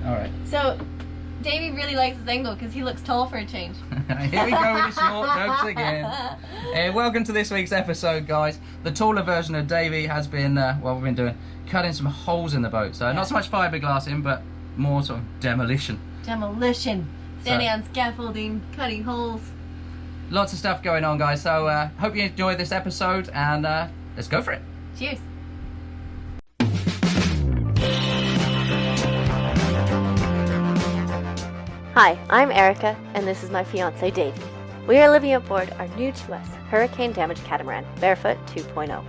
All right. So, Davy really likes this angle because he looks tall for a change. Here we go with the short jokes again. Welcome to this week's episode, guys. The taller version of Davy has been, we've been doing, cutting some holes in the boat. So not so much fiberglass in, but more sort of demolition. Demolition. Standing on scaffolding, cutting holes. Lots of stuff going on, guys. So hope you enjoy this episode, and let's go for it. Cheers. Hi, I'm Erica, and this is my fiance, Davy. We are living aboard our new to us hurricane-damaged catamaran, Barefoot 2.0.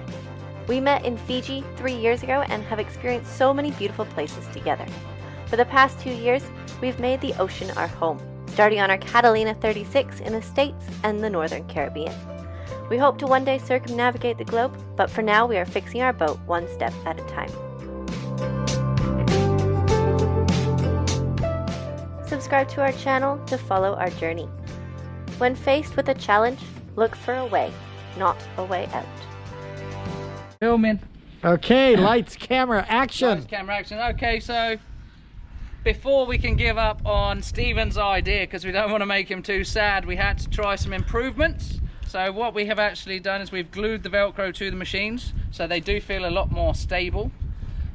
We met in Fiji 3 years ago and have experienced so many beautiful places together. For the past 2 years, we've made the ocean our home, starting on our Catalina 36 in the States and the Northern Caribbean. We hope to one day circumnavigate the globe, but for now we are fixing our boat one step at a time. Subscribe to our channel to follow our journey. When faced with a challenge, look for a way, not a way out. Filming. Okay, lights, camera, action. Lights, camera, action. Okay, so before we can give up on Stephen's idea, because we don't want to make him too sad, we had to try some improvements. So what we have actually done is we've glued the Velcro to the machines, so they do feel a lot more stable.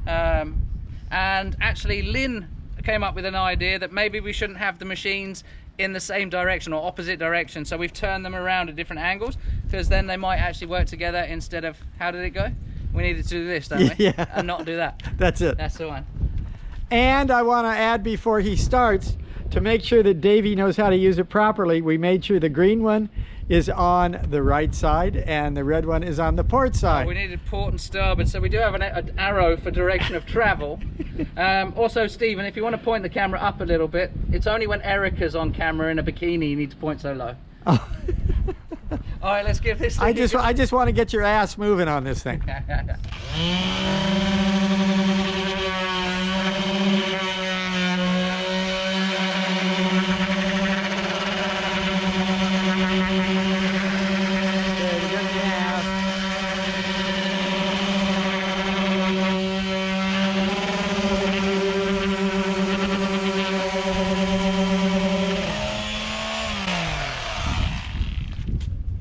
And actually Lynn came up with an idea that maybe we shouldn't have the machines in the same direction or opposite direction, so we've turned them around at different angles, because then they might actually work together instead of, how did it go? We needed to do this, don't we? Yeah. And not do that. That's it. That's the one. And I want to add before he starts, to make sure that Davy knows how to use it properly, we made sure the green one is on the right side and the red one is on the port side. We needed port and starboard, so we do have an arrow for direction of travel. Also, Stephen, if you want to point the camera up a little bit, it's only when Erica's on camera in a bikini you need to point so low. Oh. All right, let's give this thing I just want to get your ass moving on this thing.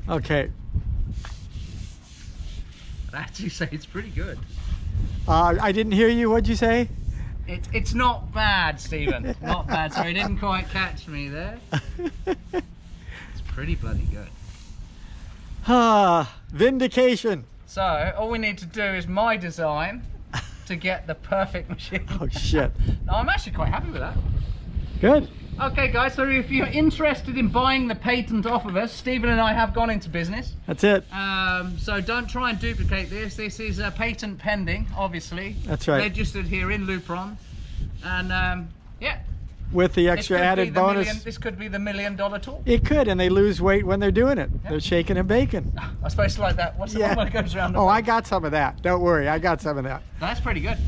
Okay. I'd actually say it's pretty good. I didn't hear you. What'd you say? It's not bad, Stephen. Not bad. So he didn't quite catch me there. It's pretty bloody good. Ah, vindication. So all we need to do is my design to get the perfect machine. Oh shit. No, I'm actually quite happy with that. Good. Okay guys, so if you're interested in buying the patent off of us, Stephen and I have gone into business. That's it. So don't try and duplicate this. This is a patent pending, obviously. That's right. Registered here in Luperon. And yeah. With the extra added bonus. This could be the $1 million tool. It could, and they lose weight when they're doing it. Yep. They're shaking and baking. I suppose like that. What's the one that goes around the I got some of that. Don't worry, I got some of that. That's pretty good.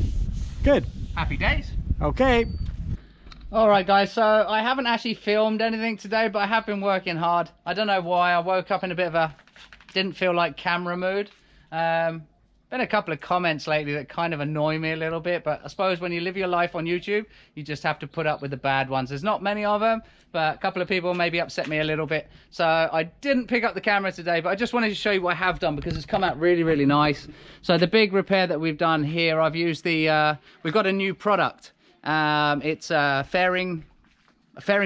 Good. Happy days. Okay. Alright guys, so I haven't actually filmed anything today, but I have been working hard. I don't know why, I woke up in a bit of a, didn't feel like camera mood. Been a couple of comments lately that kind of annoy me a little bit, but I suppose when you live your life on YouTube, you just have to put up with the bad ones. There's not many of them, but a couple of people maybe upset me a little bit. So I didn't pick up the camera today, but I just wanted to show you what I have done because it's come out really, really nice. So the big repair that we've done here, I've used the, we've got a new product. It's a fairing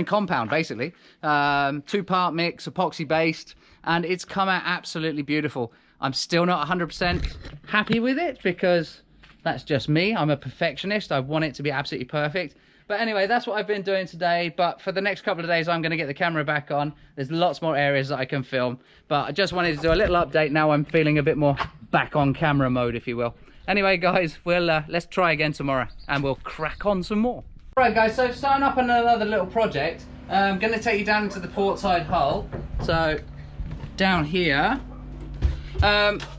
compound, basically. 2-part mix, epoxy based, and it's come out absolutely beautiful. I'm still not 100% happy with it because that's just me. I'm a perfectionist. I want it to be absolutely perfect. But anyway, that's what I've been doing today. But for the next couple of days, I'm going to get the camera back on. There's lots more areas that I can film. But I just wanted to do a little update. Now I'm feeling a bit more back on camera mode, if you will. Anyway, guys, we'll let's try again tomorrow and we'll crack on some more. All right, guys, so starting up on another little project. I'm going to take you down into the port side hull. So down here,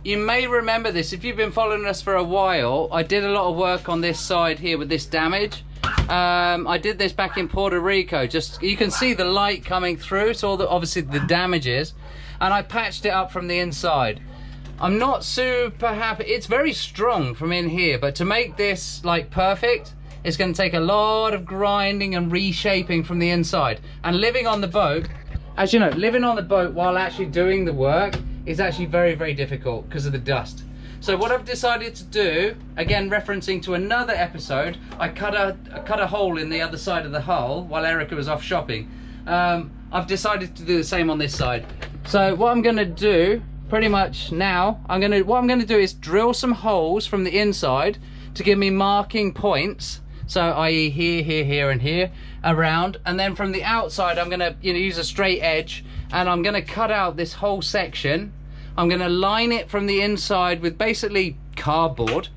you may remember this. If you've been following us for a while, I did a lot of work on this side here with this damage. I did this back in Puerto Rico. Just, you can see the light coming through, so all the, obviously the damages, and I patched it up from the inside. I'm not super happy. It's very strong from in here, but to make this like perfect, it's going to take a lot of grinding and reshaping from the inside. And living on the boat, as you know, living on the boat while actually doing the work is actually very, very difficult because of the dust. So what I've decided to do, again referencing to another episode, I cut a hole in the other side of the hull while Erica was off shopping. I've decided to do the same on this side. So what I'm going to do pretty much now, what I'm going to do is drill some holes from the inside to give me marking points. So i.e. here, here, here and here around, and then from the outside I'm going to use a straight edge, and I'm going to cut out this whole section. I'm going to line it from the inside with basically cardboard,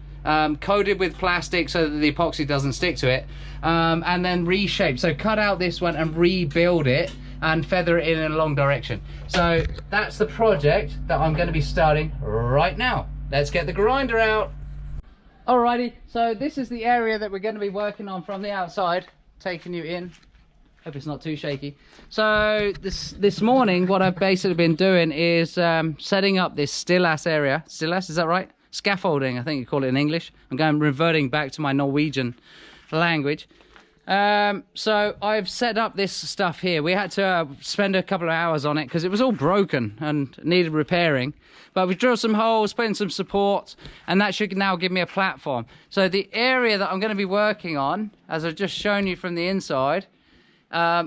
coated with plastic so that the epoxy doesn't stick to it, and then reshape. So cut out this one and rebuild it and feather it in a long direction. So that's the project that I'm going to be starting right now. Let's get the grinder out. Alrighty, so this is the area that we're going to be working on from the outside, taking you in. Hope it's not too shaky. So this morning, what I've basically been doing is setting up this still-ass area. Still-ass, is that right? Scaffolding, I think you call it in English. I'm reverting back to my Norwegian language. So I've set up this stuff here. We had to spend a couple of hours on it because it was all broken and needed repairing. But we drilled some holes, put in some supports, and that should now give me a platform. So the area that I'm going to be working on, as I've just shown you from the inside,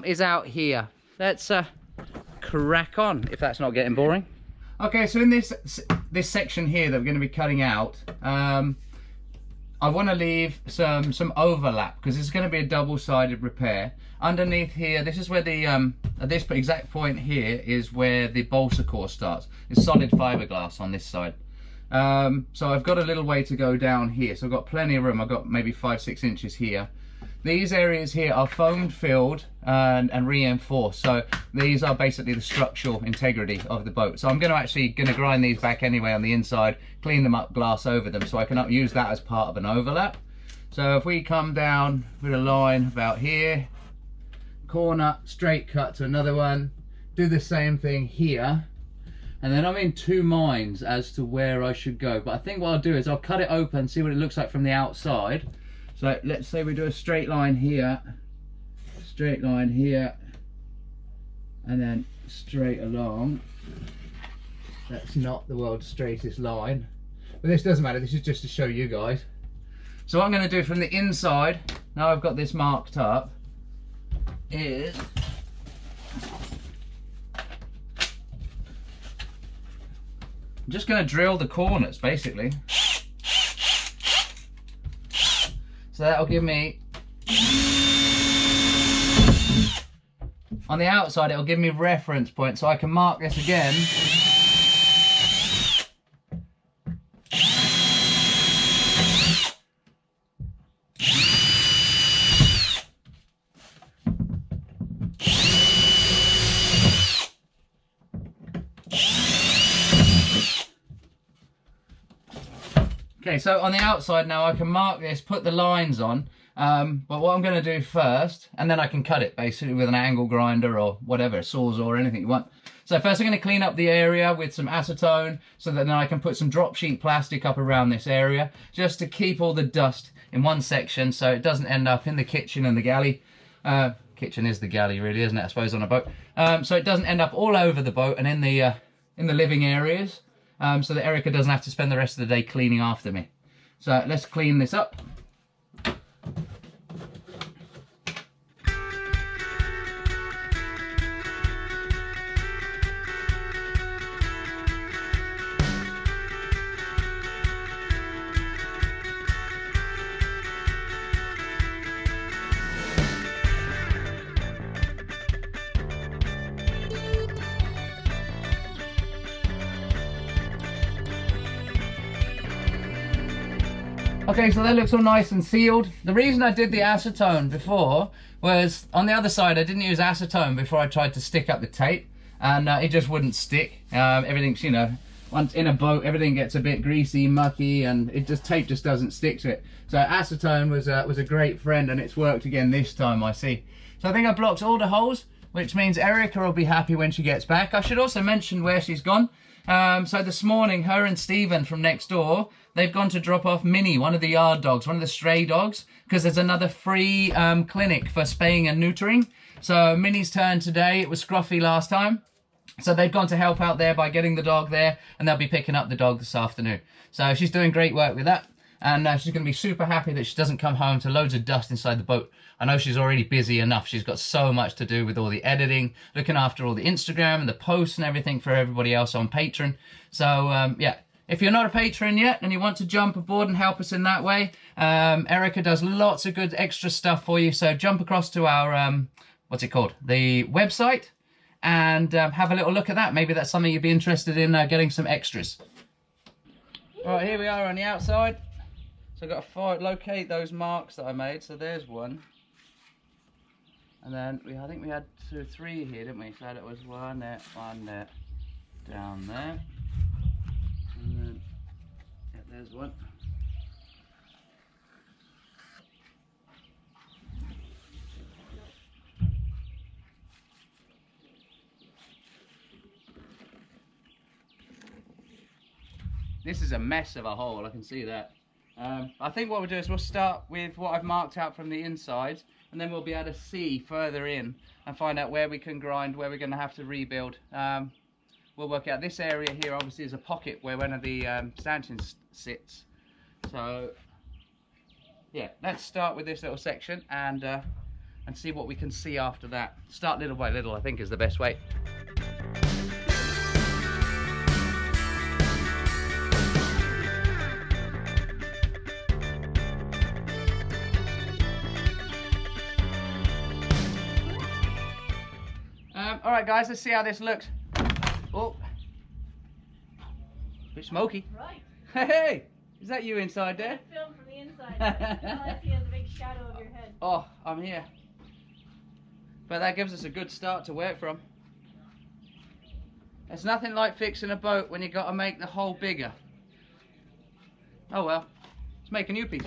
is out here. Let's crack on, if that's not getting boring. Okay, so in this section here that we're going to be cutting out, I want to leave some overlap because it's going to be a double-sided repair. Underneath here, this is where the at this exact point here is where the Bolsa core starts. It's solid fiberglass on this side. So I've got a little way to go down here, so I've got plenty of room. I've got maybe 5-6 inches here. These areas here are foam filled and reinforced, so these are basically the structural integrity of the boat. So I'm going to grind these back anyway on the inside, clean them up, glass over them, so I can use that as part of an overlap. So if we come down with a line about here, corner, straight cut to another one, do the same thing here, and then I'm in two minds as to where I should go. But I think what I'll do is I'll cut it open, see what it looks like from the outside. So let's say we do a straight line here, and then straight along. That's not the world's straightest line, but this doesn't matter, this is just to show you guys. So what I'm going to do from the inside, now I've got this marked up, is I'm just going to drill the corners basically. So that'll give me, on the outside it'll give me reference points, so I can mark this again. Okay, so on the outside now I can mark this, put the lines on, but what I'm going to do first, and then I can cut it basically with an angle grinder or whatever, sawzall or anything you want. So first I'm going to clean up the area with some acetone so that then I can put some drop sheet plastic up around this area just to keep all the dust in one section so it doesn't end up in the kitchen and the galley. Kitchen is the galley really, isn't it, I suppose, on a boat. So it doesn't end up all over the boat and in the living areas. So that Erica doesn't have to spend the rest of the day cleaning after me. So let's clean this up. Okay, so that looks all nice and sealed. The reason I did the acetone before was on the other side I didn't use acetone before I tried to stick up the tape, and it just wouldn't stick. Everything's, you know, once in a boat everything gets a bit greasy, mucky, and tape just doesn't stick to it. So acetone was a great friend, and it's worked again this time, I see. So I think I blocked all the holes, which means Erica will be happy when she gets back. I should also mention where she's gone. So this morning, her and Stephen from next door, they've gone to drop off Minnie, one of the yard dogs, one of the stray dogs, because there's another free clinic for spaying and neutering. So Minnie's turn today. It was Scruffy last time. So they've gone to help out there by getting the dog there, and they'll be picking up the dog this afternoon. So she's doing great work with that, and she's going to be super happy that she doesn't come home to loads of dust inside the boat. I know she's already busy enough. She's got so much to do with all the editing, looking after all the Instagram and the posts and everything for everybody else on Patron. So, yeah, if you're not a patron yet and you want to jump aboard and help us in that way, Erica does lots of good extra stuff for you. So jump across to our, what's it called? The website. And have a little look at that. Maybe that's something you'd be interested in getting some extras. All right, here we are on the outside. So I've got to locate those marks that I made. So there's one. And then I think we had 2 or 3 here, didn't we? So it was one there, down there. And then, yeah, there's one. This is a mess of a hole, I can see that. I think what we'll do is we'll start with what I've marked out from the inside, and then we'll be able to see further in and find out where we can grind, where we're going to have to rebuild. We'll work out this area here obviously is a pocket where one of the stanchions sits. So yeah, let's start with this little section and see what we can see after that. Start little by little, I think, is the best way. All right, guys, let's see how this looks. Oh, a bit smoky. Right. Hey, is that you inside there? Film from the inside. All I see is a big shadow of your head. Oh, I'm here. But that gives us a good start to work from. It's nothing like fixing a boat when you got to make the hole bigger. Oh well, let's make a new piece.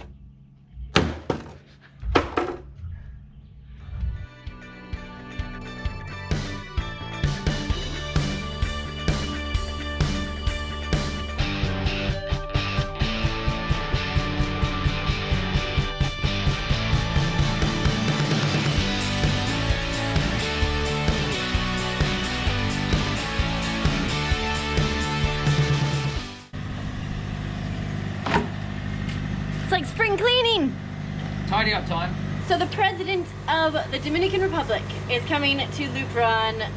It's like spring cleaning. Tidy up time. So the president of the Dominican Republic is coming to Luperon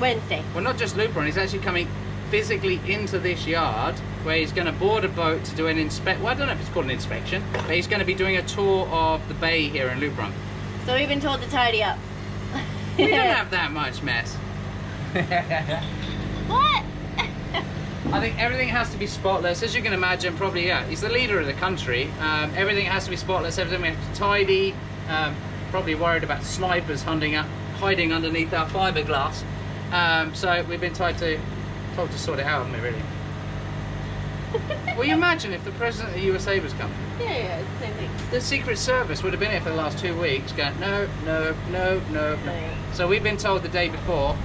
Wednesday. Well, not just Luperon, he's actually coming physically into this yard where he's going to board a boat to do an well, I don't know if it's called an inspection, but he's going to be doing a tour of the bay here in Luperon. So we've been told to tidy up. We don't have that much mess. What? I think everything has to be spotless. As you can imagine, probably, yeah, he's the leader of the country. Everything has to be spotless, everything we have to tidy. Probably worried about snipers hiding underneath our fiberglass. So we've been told to sort it out, haven't we, really? Well, you imagine if the president of the USA was coming. Yeah, it's the same thing. The Secret Service would have been here for the last 2 weeks going, no. So we've been told the day before,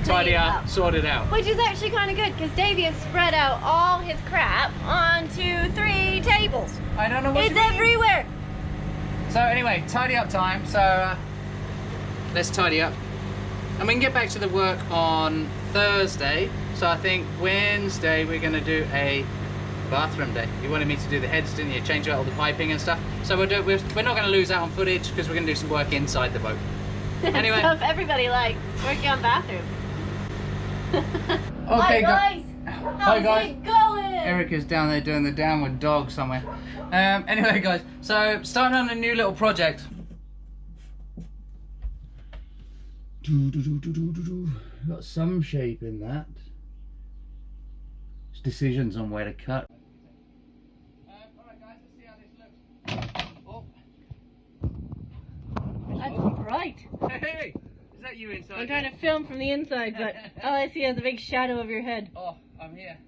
tidy up, sort it out. Which is actually kind of good, because Davy has spread out all his crap onto 3 tables. I don't know what it's everywhere. So anyway, tidy up time. So let's tidy up. And we can get back to the work on Thursday. So I think Wednesday we're going to do a bathroom day. You wanted me to do the heads, didn't you? Change out all the piping and stuff. So we're not going to lose out on footage because we're going to do some work inside the boat. Anyway. Stuff everybody likes. Working on bathrooms. Okay, guys. Hi guys. It going? Erica's down there doing the downward dog somewhere. Anyway, guys. So starting on a new little project. Got some shape in that. It's decisions on where to cut. Alright guys, let's see how this looks. Oh. That's bright. Hey, is that you inside? I'm trying to film from the inside, but all I see is a big shadow of your head. Oh, I'm here.